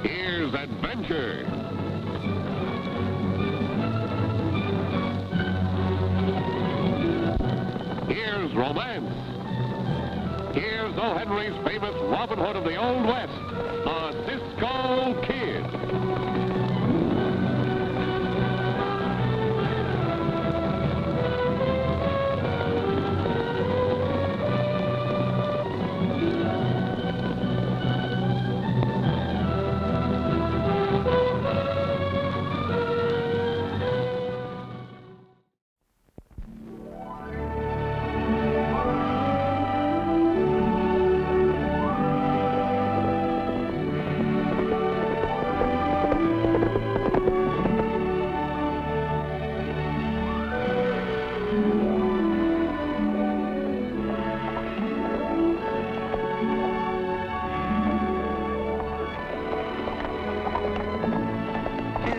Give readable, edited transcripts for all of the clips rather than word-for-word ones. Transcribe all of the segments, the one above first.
Here's adventure. Here's romance. Here's O. Henry's famous Robin Hood of the Old West, the Cisco Kid.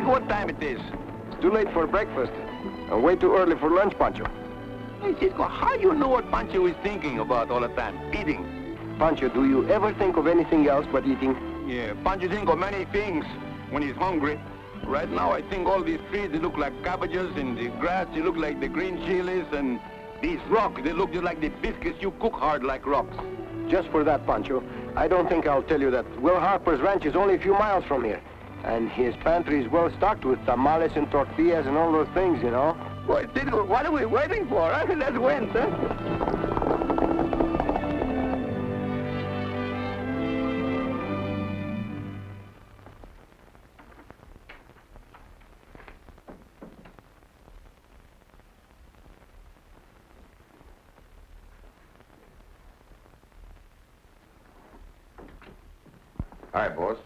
What time it is? It's too late for breakfast and way too early for lunch, Pancho. Hey, Cisco, how do you know what Pancho is thinking about all the time? Eating. Pancho, do you ever think of anything else but eating? Yeah, Pancho thinks of many things when he's hungry. Right now, I think all these trees, they look like cabbages, and the grass, they look like the green chilies, and these rocks, they look just like the biscuits you cook hard like rocks. Just for that, Pancho, I don't think I'll tell you that Will Harper's ranch is only a few miles from here. And his pantry is well stocked with tamales and tortillas and all those things, you know. Boy, Cisco, what are we waiting for? Huh? Let's win, huh? Hi, boss.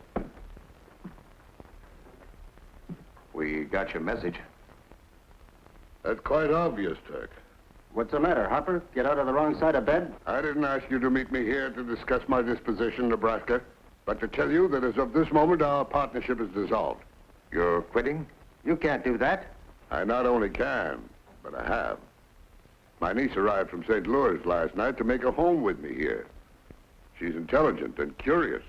We got your message. That's quite obvious, Turk. What's the matter, Harper? Get out of the wrong side of bed? I didn't ask you to meet me here to discuss my disposition in Nebraska, but to tell you that as of this moment, our partnership is dissolved. You're quitting? You can't do that. I not only can, but I have. My niece arrived from St. Louis last night to make a home with me here. She's intelligent and curious.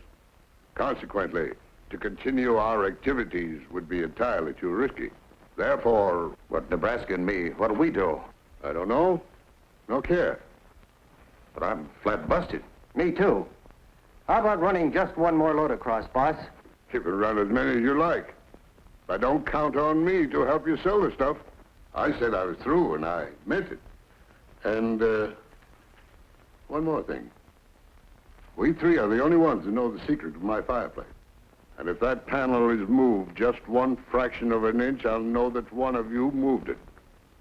Consequently, to continue our activities would be entirely too risky. Therefore... But Nebraska and me, what'll we do? I don't know. No care. But I'm flat busted. Me too. How about running just one more load across, boss? You can run as many as you like. But don't count on me to help you sell the stuff. I said I was through, and I meant it. And, one more thing. We three are the only ones who know the secret of my fireplace. And if that panel is moved just one fraction of an inch, I'll know that one of you moved it.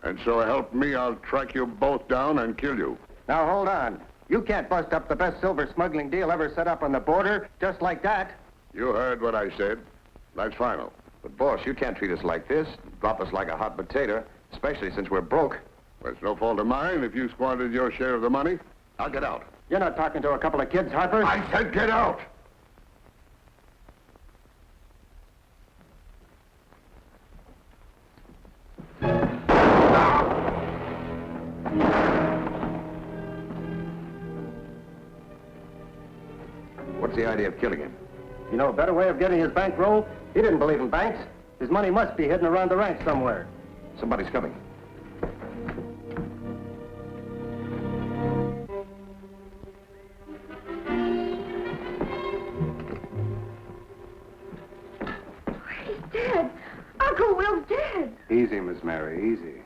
And so help me, I'll track you both down and kill you. Now, hold on. You can't bust up the best silver smuggling deal ever set up on the border just like that. You heard what I said. That's final. But, boss, you can't treat us like this, drop us like a hot potato, especially since we're broke. Well, it's no fault of mine if you squandered your share of the money. I'll get out. You're not talking to a couple of kids, Harper. I said get out! What's the idea of killing him? You know a better way of getting his bankroll? He didn't believe in banks. His money must be hidden around the ranch somewhere. Somebody's coming. He's dead. Uncle Will's dead. Easy, Miss Mary, easy.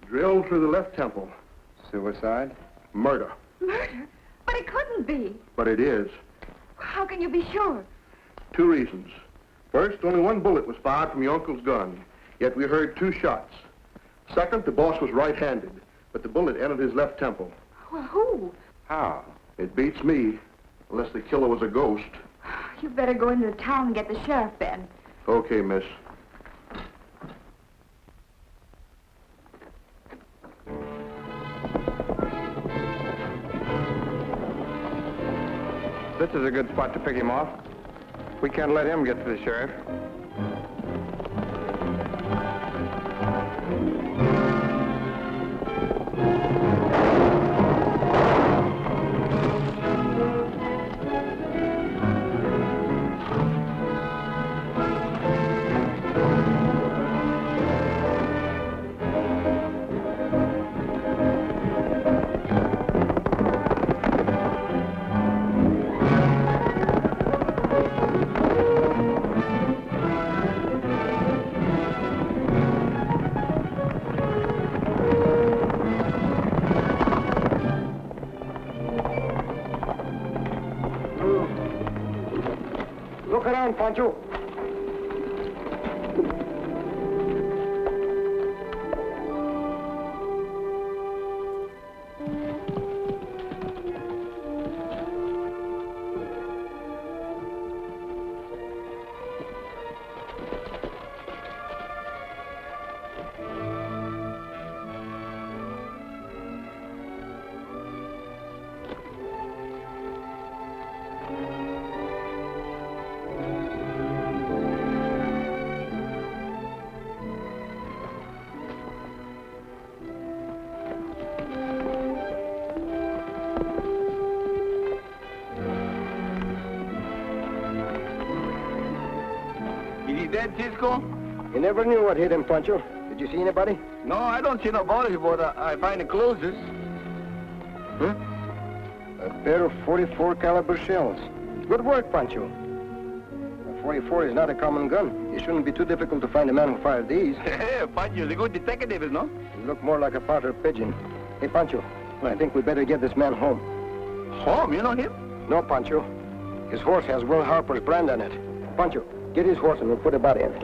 Drilled through the left temple. Suicide? Murder. Murder? But it couldn't be. But it is. How can you be sure? 2 reasons. First, only 1 bullet was fired from your uncle's gun, yet we heard 2 shots. Second, the boss was right-handed, but the bullet entered his left temple. Well, who? How? It beats me, unless the killer was a ghost. You better go into the town and get the sheriff, Ben. Okay, miss. This is a good spot to pick him off. We can't let him get to the sheriff. down, Pancho. Is he dead, Cisco? You never knew what hit him, Pancho. Did you see anybody? No, I don't see no body, but I find the clothes. Huh? A pair of 44 caliber shells. Good work, Pancho. A 44 is not a common gun. It shouldn't be too difficult to find a man who fired these. Pancho's a good detective, no? You look more like a Potter pigeon. Hey, Pancho, I think we better get this man home. Home? You know him? No, Pancho. His horse has Will Harper's brand on it. Pancho, get his horse and we'll put a body in it.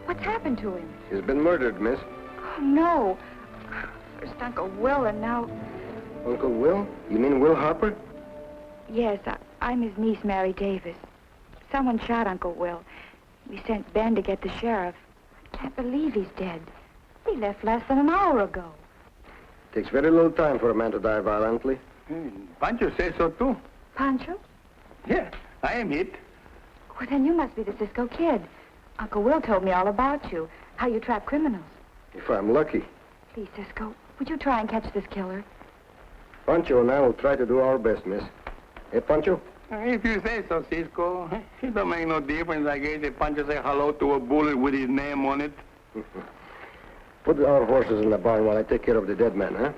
What's happened to him? He's been murdered, miss. Oh, no. First Uncle Will, and now... Uncle Will? You mean Will Harper? Yes, I'm his niece, Mary Davis. Someone shot Uncle Will. We sent Ben to get the sheriff. I can't believe he's dead. He left less than an hour ago. Takes very little time for a man to die violently. Pancho says so, too. Pancho? Yeah, I am hit. Well, then you must be the Cisco Kid. Uncle Will told me all about you, how you trap criminals. If I'm lucky. Please, Cisco, would you try and catch this killer? Pancho and I will try to do our best, miss. Hey, Pancho? If you say so, Cisco. It don't make no difference, I guess, if Pancho say hello to a bullet with his name on it. Put our horses in the barn while I take care of the dead man, huh?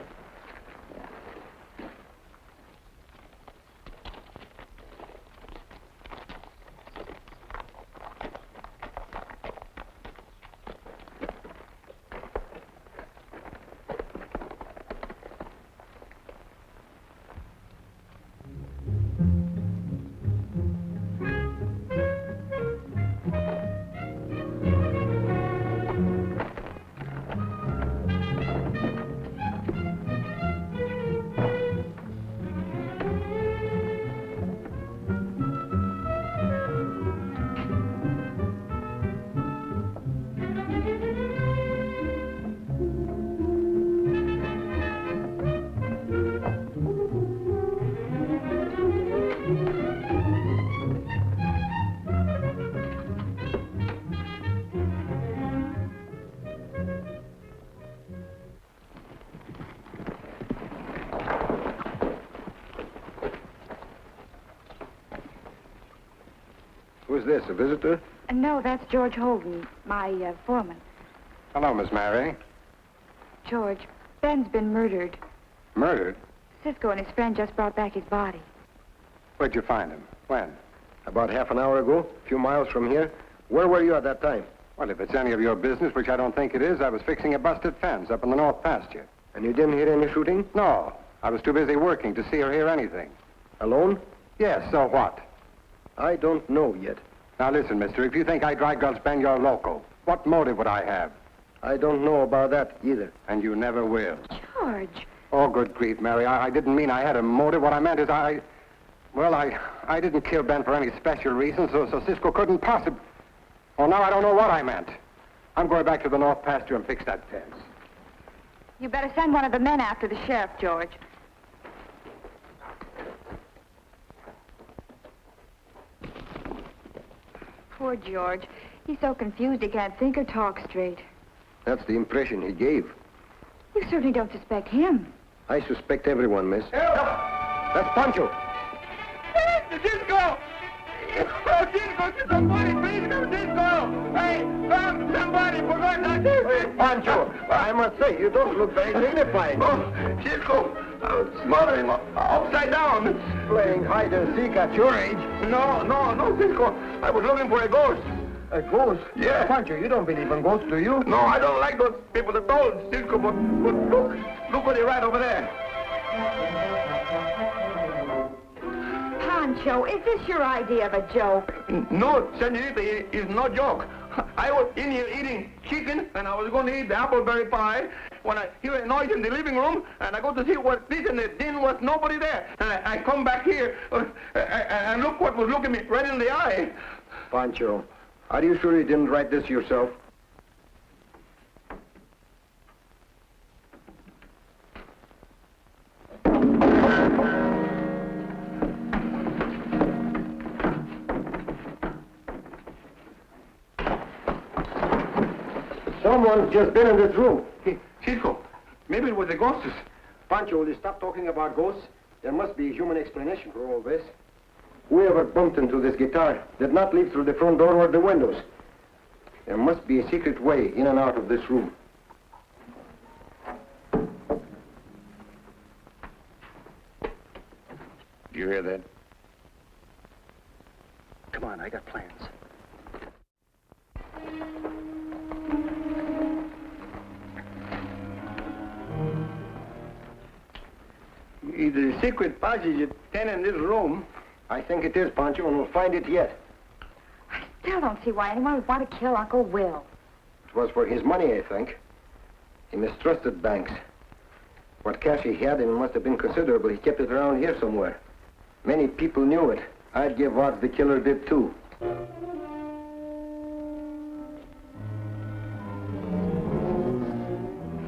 Who's this, a visitor? No, that's George Holden, my foreman. Hello, Miss Mary. George, Ben's been murdered. Murdered? Cisco and his friend just brought back his body. Where'd you find him? When? About half an hour ago, a few miles from here. Where were you at that time? Well, if it's any of your business, which I don't think it is, I was fixing a busted fence up in the north pasture. And you didn't hear any shooting? No, I was too busy working to see or hear anything. Alone? Yes, so what? I don't know yet. Now listen, mister, if you think I dry gulch Ben, you're loco. What motive would I have? I don't know about that either. And you never will. George. Oh, good grief, Mary. I didn't mean I had a motive. What I meant is I didn't kill Ben for any special reason, so Cisco couldn't possibly... Oh, now I don't know what I meant. I'm going back to the north pasture and fix that fence. You better send one of the men after the sheriff, George. Poor George. He's so confused he can't think or talk straight. That's the impression he gave. You certainly don't suspect him. I suspect everyone, miss. Help! That's Pancho. Cisco! Oh, Cisco! Don't you somebody please come Cisco! Hey, somebody, for God's sake! Pancho, I must say, you don't look very dignified. Oh, Cisco, I was smothering upside down. Playing hide and seek at your age. No, Cisco. I was looking for a ghost. A ghost? Yeah. Pancho, you don't believe in ghosts, do you? No, I don't like those people that told Cisco, but look what they right over there. Pancho, is this your idea of a joke? No, senorita, it's no joke. I was in here eating chicken, and I was going to eat the appleberry pie when I hear a noise in the living room, and I go to see what this, and then was nobody there. And I come back here, and look what was looking me right in the eye. Pancho, are you sure you didn't write this yourself? Someone's just been in this room. Hey, Cisco, maybe it was the ghosts. Pancho, will you stop talking about ghosts? There must be a human explanation for all this. Whoever bumped into this guitar did not leave through the front door or the windows. There must be a secret way in and out of this room. Do you hear that? Come on, I got plans. Is the secret passage at 10 in this room? I think it is, Pancho, and we'll find it yet. I still don't see why anyone would want to kill Uncle Will. It was for his money, I think. He mistrusted banks. What cash he had, and it must have been considerable, he kept it around here somewhere. Many people knew it. I'd give odds the killer did, too.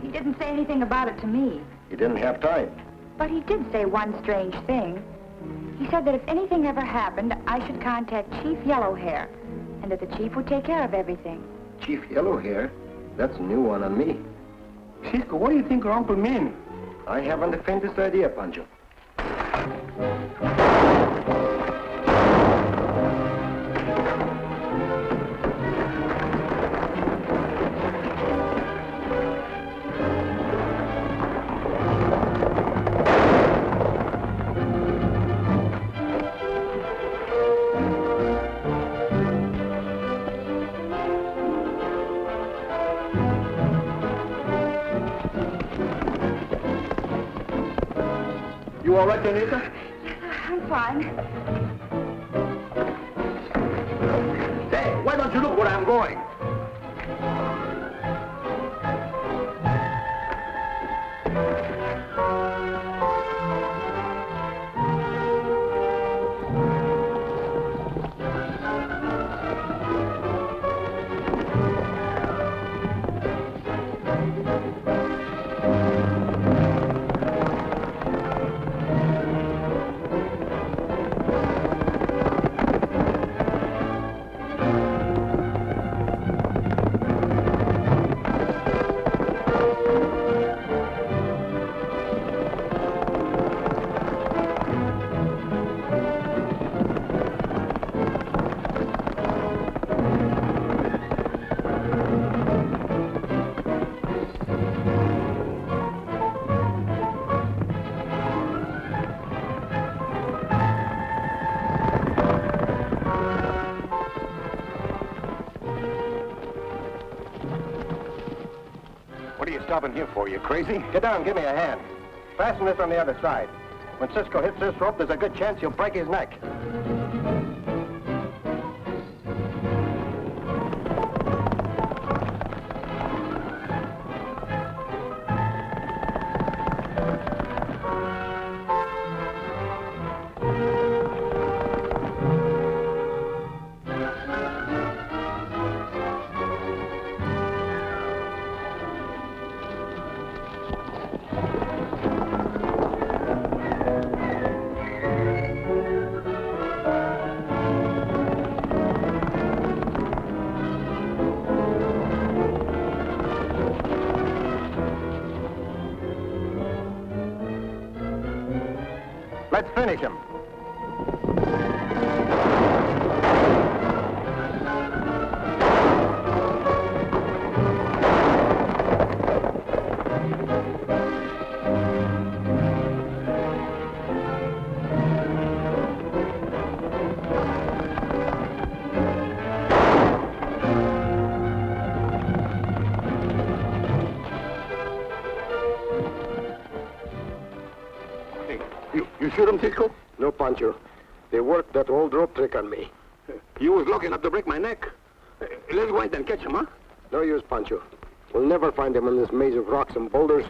He didn't say anything about it to me. He didn't have time. But he did say one strange thing. He said that if anything ever happened, I should contact Chief Yellowhair, and that the chief would take care of everything. Chief Yellowhair? That's a new one on me. Cisco, what do you think her uncle mean? I haven't the faintest idea, Pancho. You all right, Anita? I'm fine. Say, why don't you look where I'm going? What are you stopping here for? You crazy? Get down, give me a hand. Fasten this on the other side. When Cisco hits this rope, there's a good chance you'll break his neck. Let's finish him. shoot them, Cisco? No, Pancho. They worked that old rope trick on me. You was lucky enough to break my neck. Let's go ahead and catch him, huh? No use, Pancho. We'll never find them in this maze of rocks and boulders.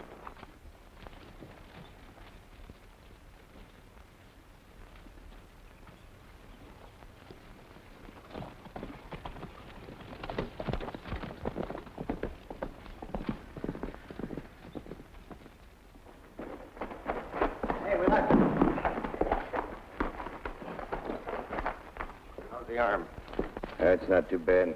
Hey, we left. How's the arm? That's not too bad.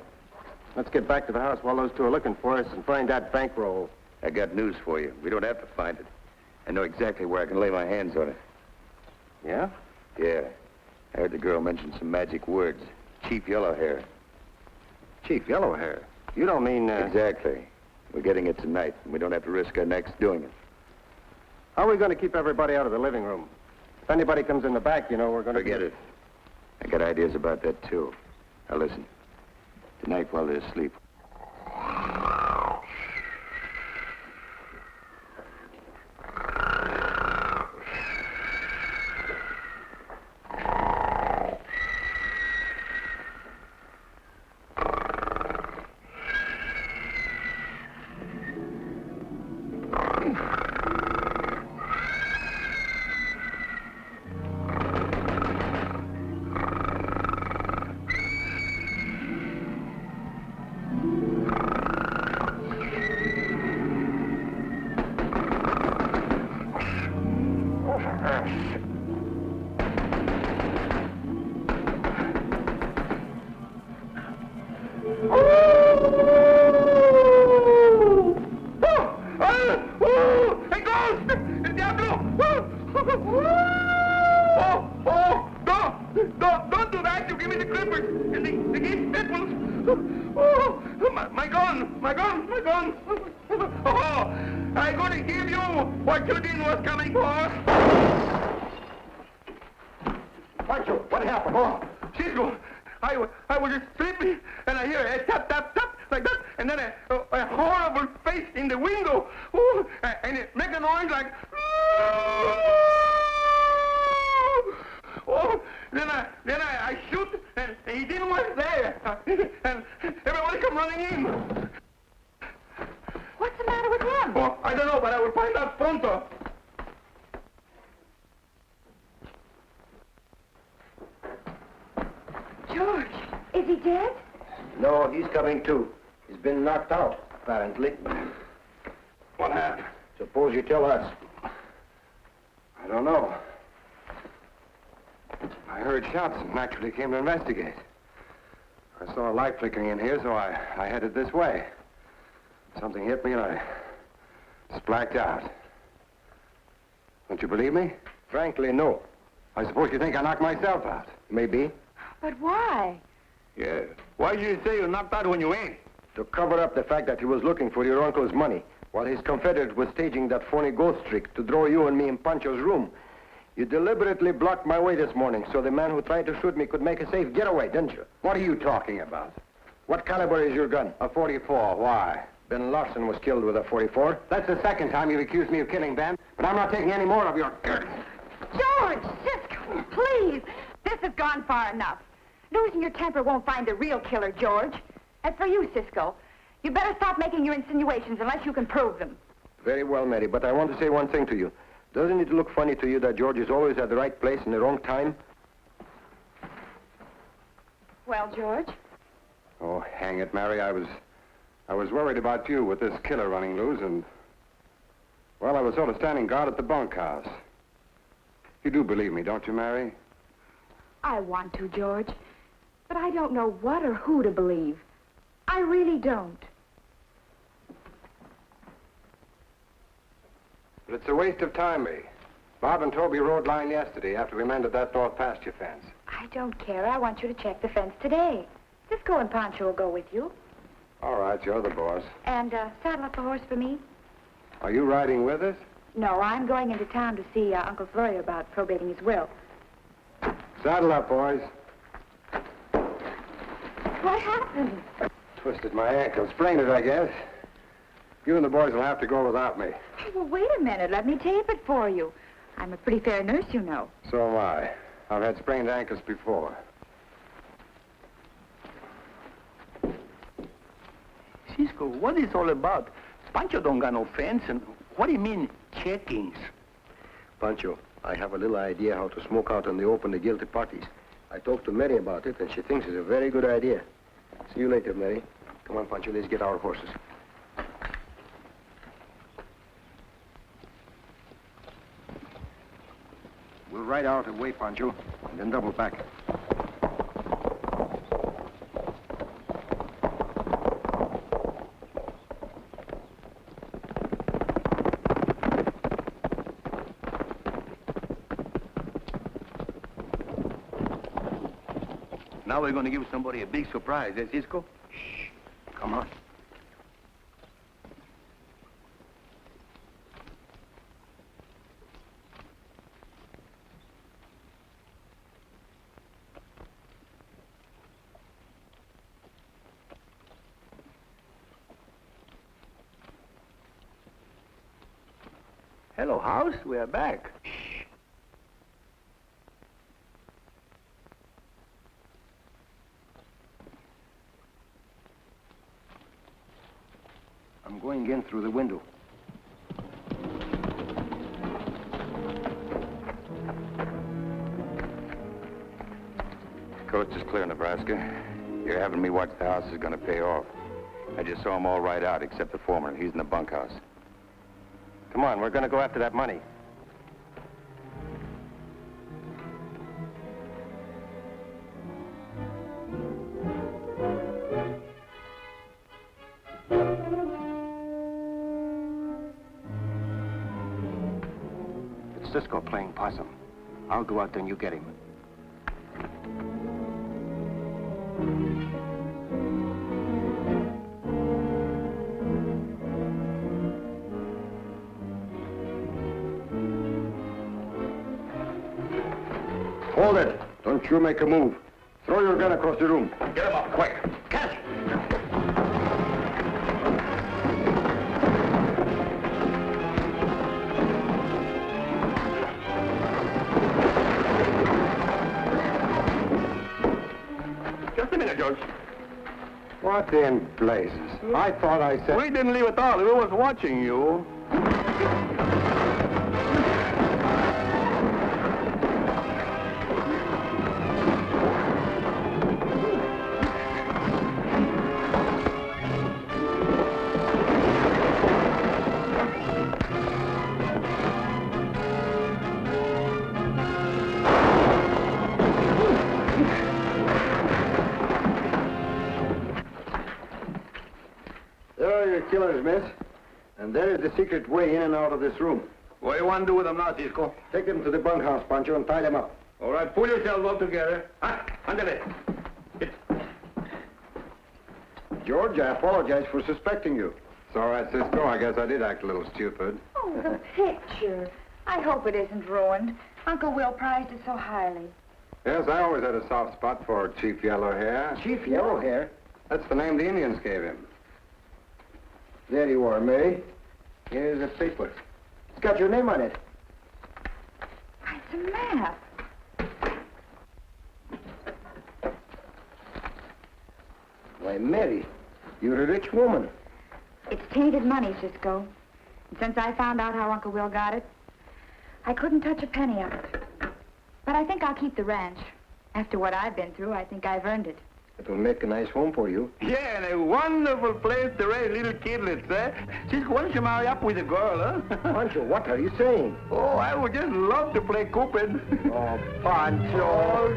Let's get back to the house while those two are looking for us and find that bankroll. I got news for you. We don't have to find it. I know exactly where I can lay my hands on it. Yeah? Yeah. I heard the girl mention some magic words. Chief Yellowhair. Chief Yellowhair? You don't mean, Exactly. We're getting it tonight, and we don't have to risk our necks doing it. How are we going to keep everybody out of the living room? If anybody comes in the back, you know, we're going to... Forget it. I got ideas about that, too. Now, listen. Tonight, while they're asleep, Don't do that! You give me the clippers and the geese pickles. Oh, my gun! Oh, I'm going to give you what you didn't was coming for. Pancho, what happened? Oh, Cisco, I was just sleeping and I hear a tap, tap, tap like that, and then a horrible face in the window. Oh, and it make a noise like. Oh, then I shoot, and he didn't was there, and everybody come running in. What's the matter with him? Oh, I don't know, but I will find out pronto. George, is he dead? no, he's coming too. He's been knocked out, apparently. What happened? Suppose you tell us. I don't know. I heard shots and naturally came to investigate. I saw a light flickering in here, so I headed this way. Something hit me and I splacked out. Don't you believe me? Frankly, no. I suppose you think I knocked myself out. Maybe. But why? Yeah. Why did you say you knocked out when you ain't? To cover up the fact that he was looking for your uncle's money, while his confederate was staging that phony ghost trick to draw you and me in Pancho's room. You deliberately blocked my way this morning so the man who tried to shoot me could make a safe getaway, didn't you? What are you talking about? What caliber is your gun? A 44. Why? Ben Larson was killed with a 44. That's the second time you've accused me of killing Ben, but I'm not taking any more of your... George, Cisco, please. This has gone far enough. Losing your temper won't find the real killer, George. As for you, Cisco, you better stop making your insinuations unless you can prove them. Very well, Mary, but I want to say one thing to you. Doesn't it look funny to you that George is always at the right place in the wrong time? Well, George? Oh, hang it, Mary. I was worried about you with this killer running loose, and... well, I was sort of standing guard at the bunkhouse. You do believe me, don't you, Mary? I want to, George. But I don't know what or who to believe. I really don't. But it's a waste of time, May. Bob and Toby rode line yesterday after we mended that north pasture fence. I don't care. I want you to check the fence today. Cisco and Pancho will go with you. All right, you're the boss. And saddle up the horse for me. Are you riding with us? No, I'm going into town to see Uncle Flurry about probating his will. Saddle up, boys. What happened? Twisted my ankle. Sprained it, I guess. You and the boys will have to go without me. Well, wait a minute. Let me tape it for you. I'm a pretty fair nurse, you know. So am I. I've had sprained ankles before. Cisco, what is all about? Pancho don't got no fence, and what do you mean, checkings? Pancho, I have a little idea how to smoke out in the open the guilty parties. I talked to Mary about it, and she thinks it's a very good idea. See you later, Mary. Come on, Pancho, let's get our horses. We'll ride out and wait, Pancho, and then double back. Now we're going to give somebody a big surprise, eh, Cisco? Shh. Come on. Hello, house. We are back. I'm going in through the window. Coast is clear, Nebraska. You're having me watch the house is going to pay off. I just saw them all right out, except the foreman. He's in the bunkhouse. Come on, we're going to go after that money. It's Cisco playing possum. I'll go out there and you get him. Hold it. Don't you make a move. Throw your gun across the room. Get him up, quick. Catch! Just a minute, George. What in blazes? I thought I said... We didn't leave at all. We was watching you. There are your killers, miss. And there is the secret way in and out of this room. What do you want to do with them now, Cisco? Take them to the bunkhouse, Pancho, and tie them up. All right, pull yourselves up together. Ah, under it. George, I apologize for suspecting you. It's all right, Cisco. I guess I did act a little stupid. Oh, the picture. I hope it isn't ruined. Uncle Will prized it so highly. Yes, I always had a soft spot for Chief Yellow Hair. Chief Yellow Hair? That's the name the Indians gave him. There you are, Mary. Here's a paper. It's got your name on it. It's a map. Why, Mary, you're a rich woman. It's tainted money, Cisco. And since I found out how Uncle Will got it, I couldn't touch a penny of it. But I think I'll keep the ranch. After what I've been through, I think I've earned it. It'll make a nice home for you. Yeah, and a wonderful place to raise little kidlets, eh? Cisco, why don't you marry up with a girl, huh? Pancho, what are you saying? Oh, I would just love to play Cupid. Oh, Pancho. Oh,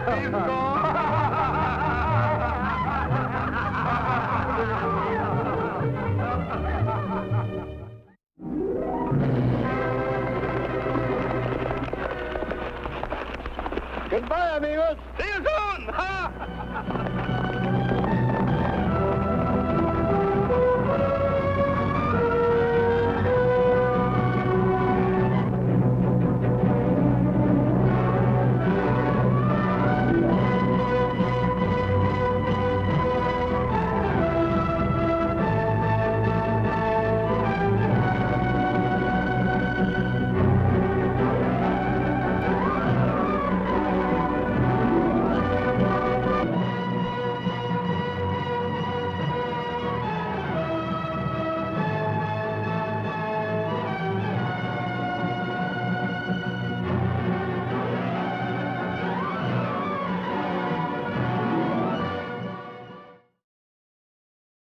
Goodbye, amigos. See